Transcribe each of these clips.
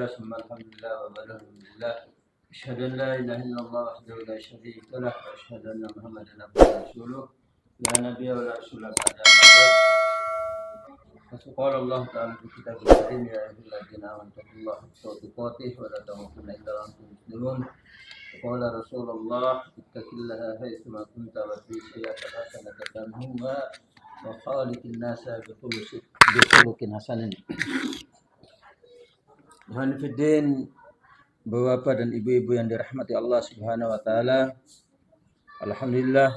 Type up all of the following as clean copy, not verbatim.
لله ثم الحمد لله وبعده لله أشهد أن لا إله إلا الله وحده لا شريك له وأشهد أن محمدا عبده ورسوله لا نبي ولا رسول بعد أما بعد فقال الله تعالى في كتابه الكريم يا أيها الذين آمنوا اتقوا الله حق تقاته ولا تموتن إلا وأنتم مسلمون وقال رسول الله اتق الله حيثما كنت واتبع السيئة الحسنة تمحوها وخالق الناس بخلق حسن. Hanifidin, Bapak dan Ibu-ibu yang dirahmati Allah Subhanahu wa taala. Alhamdulillah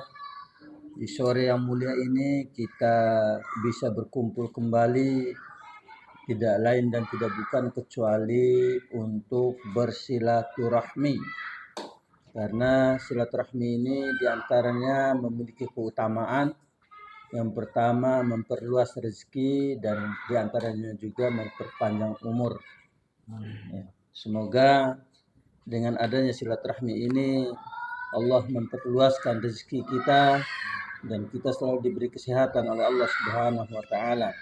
di sore yang mulia ini kita bisa berkumpul kembali, tidak lain dan tidak bukan kecuali untuk bersilaturahmi. Karena silaturahmi ini diantaranya memiliki keutamaan. Yang pertama memperluas rezeki dan diantaranya juga memperpanjang umur. Ya. Semoga dengan adanya silaturahmi ini Allah memperluaskan rezeki kita dan kita selalu diberi kesehatan oleh Allah Subhanahu wa taala.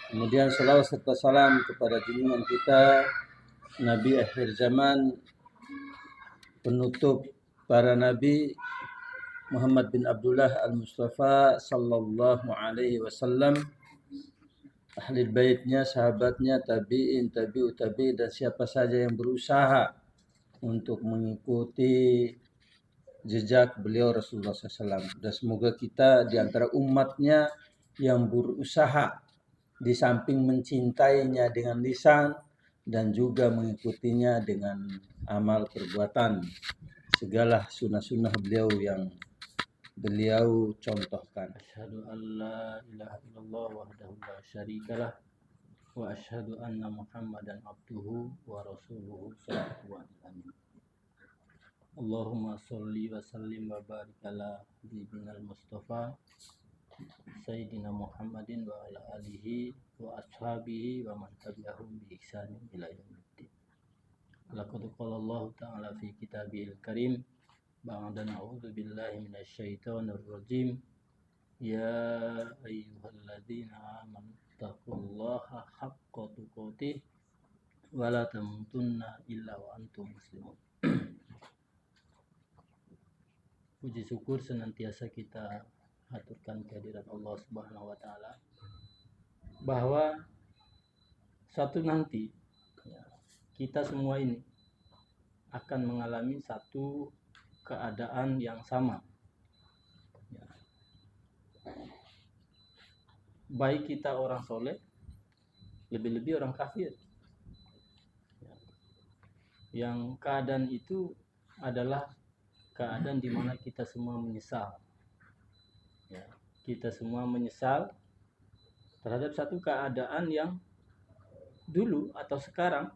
Kemudian salawat serta salam kepada junjungan kita Nabi akhir zaman, penutup para nabi, Muhammad bin Abdullah al-Mustafa sallallahu alaihi wasallam, ahli baitnya, sahabatnya, tabi'in, tabi'ut tabi'in, dan siapa saja yang berusaha untuk mengikuti jejak beliau Rasulullah SAW. Dan semoga kita di antara umatnya yang berusaha di samping mencintainya dengan lisan dan juga mengikutinya dengan amal perbuatan. Segala sunnah-sunnah beliau yang beliau contohkan. Asyhadu an la ilaha illallah wahdahu la syarikalah wa asyhadu anna Muhammadan abduhu wa rasuluhu sallallahu alaihi wasallam. Allahumma sholli wa sallim wa barik ala habibina al-Mustafa Sayyidina Muhammadin wa ala alihi wa ashabihi wa man tabi'ahum bi ihsanin ila yaumiddin. Laqad qala Allah ta'ala fi kitabihil karim ba'da na'udzu billahi minasyaitonir rajim. Ya ayyuhalladzina amanu taqullaha haqqa tuqatih wa la tamutunna illa wa antum muslimun. Puji syukur senantiasa kita haturkan kehadirat Allah Subhanahu wa taala bahwa satu nanti kita semua ini akan mengalami satu keadaan yang sama. Baik kita orang soleh, lebih-lebih orang kafir. Yang keadaan itu adalah keadaan di mana kita semua menyesal. Kita semua menyesal terhadap satu keadaan yang dulu atau sekarang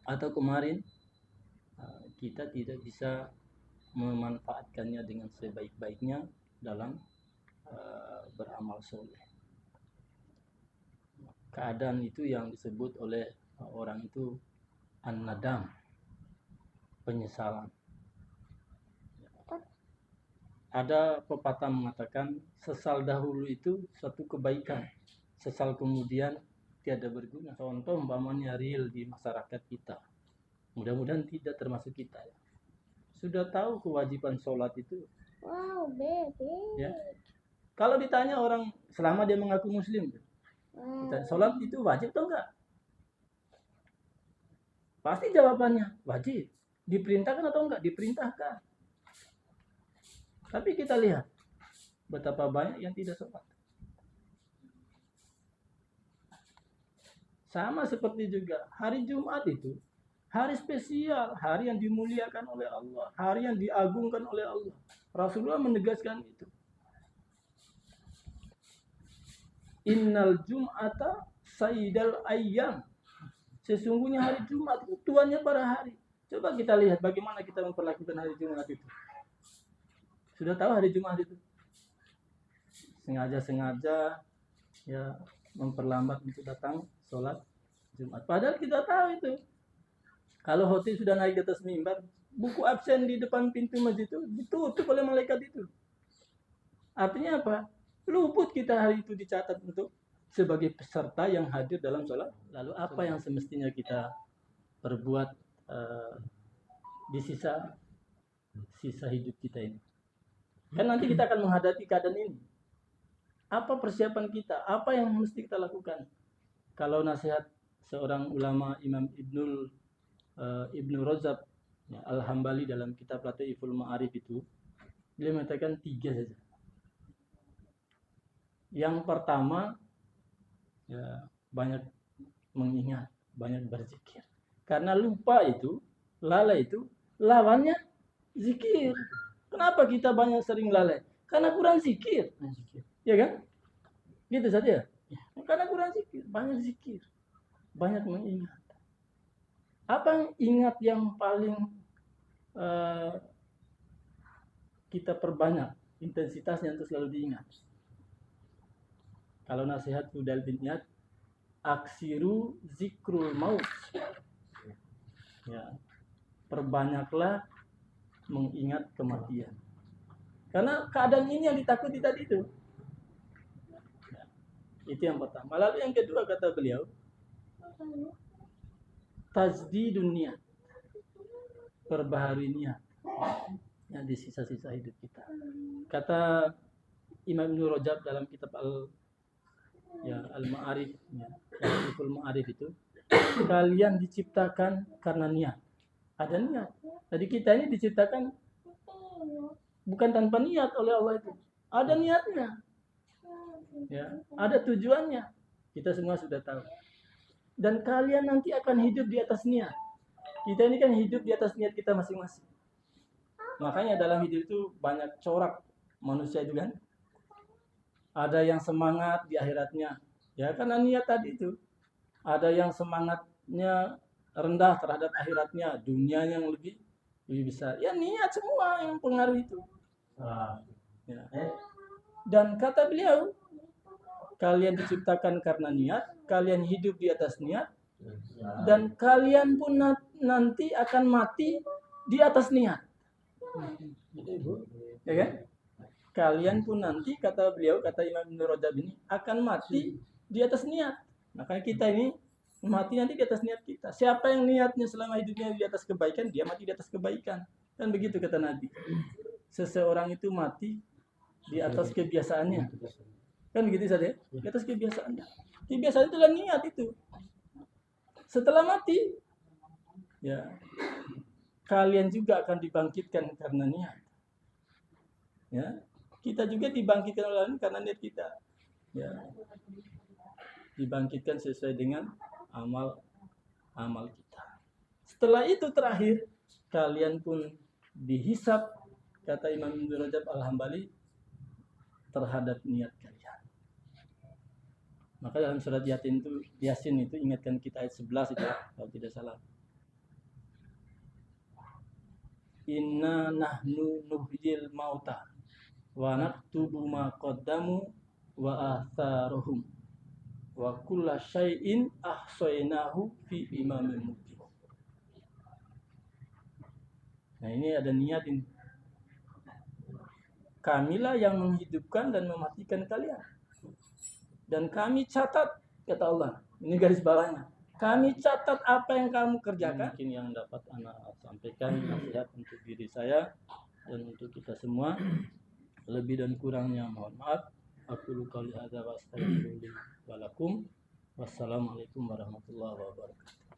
atau kemarin kita tidak bisa memanfaatkannya dengan sebaik-baiknya dalam beramal soleh. Keadaan itu yang disebut oleh orang itu an-nadam, penyesalan. Ada pepatah mengatakan sesal dahulu itu suatu kebaikan, sesal kemudian tiada berguna. Contoh umpamanya real di masyarakat kita, mudah-mudahan tidak termasuk kita ya. Sudah tahu kewajiban sholat itu. Wow, baby. Ya. Kalau ditanya orang selama dia mengaku muslim, sholat itu wajib atau enggak? Pasti jawabannya wajib. Diperintahkan atau enggak? Diperintahkan. Tapi kita lihat betapa banyak yang tidak sholat. Sama seperti juga hari Jumat itu hari spesial, hari yang dimuliakan oleh Allah, hari yang diagungkan oleh Allah. Rasulullah menegaskan itu. Innal Jum'ata sayyidal ayyam. Sesungguhnya hari Jumat itu tuannya para hari. Coba kita lihat bagaimana kita memperlakukan hari Jumat itu. Sudah tahu hari Jumat itu? Sengaja ya memperlambat untuk datang sholat Jumat. Padahal kita tahu itu. Kalau khotib sudah naik di atas mimbar, buku absen di depan pintu masjid itu ditutup oleh malaikat itu. Artinya apa? Luput kita hari itu dicatat untuk sebagai peserta yang hadir dalam sholat. Lalu apa yang semestinya kita perbuat di sisa hidup kita ini. Kan nanti kita akan menghadapi keadaan ini. Apa persiapan kita? Apa yang mesti kita lakukan? Kalau nasihat seorang ulama Imam Ibnu Rajab ya, Al-Hambali dalam kitab Lataiful Ma'arif itu, beliau mengatakan 3 saja. Yang pertama, ya, banyak mengingat, banyak berzikir. Karena lupa itu, lalai itu, lawannya zikir. Kenapa kita banyak sering lalai? Karena kurang zikir. Ya kan? Gitu saja. Karena kurang zikir, banyak zikir. Banyak mengingat. Apa ingat yang paling kita perbanyak intensitasnya untuk selalu diingat? Kalau nasihat Fudal bin Iyad, aksiru zikrul maut. Ya, perbanyaklah mengingat kematian. Karena keadaan ini yang ditakuti tadi itu. Ya, itu yang pertama. Lalu yang kedua kata beliau, tajdidun niat. Perbaharui niat. Yang di sisa-sisa hidup kita. Kata Imam Ibnu Rajab dalam kitab Al-Ma'arif, ya, Al Ma'arif itu, kalian diciptakan karena niat. Ada niat. Jadi kita ini diciptakan bukan tanpa niat oleh Allah itu. Ada niatnya. Ya, ada tujuannya. Kita semua sudah tahu. Dan kalian nanti akan hidup di atas niat. Kita ini kan hidup di atas niat kita masing-masing. Makanya dalam hidup itu banyak corak manusia itu kan. Ada yang semangat di akhiratnya, ya karena niat tadi itu. Ada yang semangatnya rendah terhadap akhiratnya, dunia yang lebih besar. Ya niat semua yang pengaruh itu. Ya. Dan kata beliau, kalian diciptakan karena niat, kalian hidup di atas niat, dan kalian pun nanti akan mati di atas niat. Ya kan? Kalian pun nanti, kata beliau, kata Imam Ibnu Rajab ini, akan mati di atas niat. Makanya kita ini mati nanti di atas niat kita. Siapa yang niatnya selama hidupnya di atas kebaikan, dia mati di atas kebaikan. Dan begitu kata Nabi. Seseorang itu mati di atas kebiasaannya. Kan begitu saja, di atas kebiasaannya. Kebiasaan itulah niat itu. Setelah mati, ya kalian juga akan dibangkitkan karena niat. Ya, kita juga dibangkitkan oleh Allah karena niat kita. Ya. Dibangkitkan sesuai dengan amal kita. Setelah itu terakhir, kalian pun dihisab, kata Imam Ibnu Rajab Al-Hambali, terhadap niat kalian. Maka dalam surat Yasin itu ingatkan kita ayat 11 itu kalau tidak salah. Inna nahnu nuhyil mauta wa naktubu ma qaddamu wa atharuhum wa kulla syai'in ahsaynahu fi imamin mubin. Nah, ini ada niat ini. Kamilah yang menghidupkan dan mematikan kalian. Dan kami catat, kata Allah. Ini garis bawahnya. Kami catat apa yang kamu kerjakan. Mungkin yang dapat anak sampaikan nasihat untuk diri saya dan untuk kita semua. Lebih dan kurangnya mohon maaf. Aku qouli hadza wa astaghfirullahi wa lakum. Wassalamualaikum warahmatullahi wabarakatuh.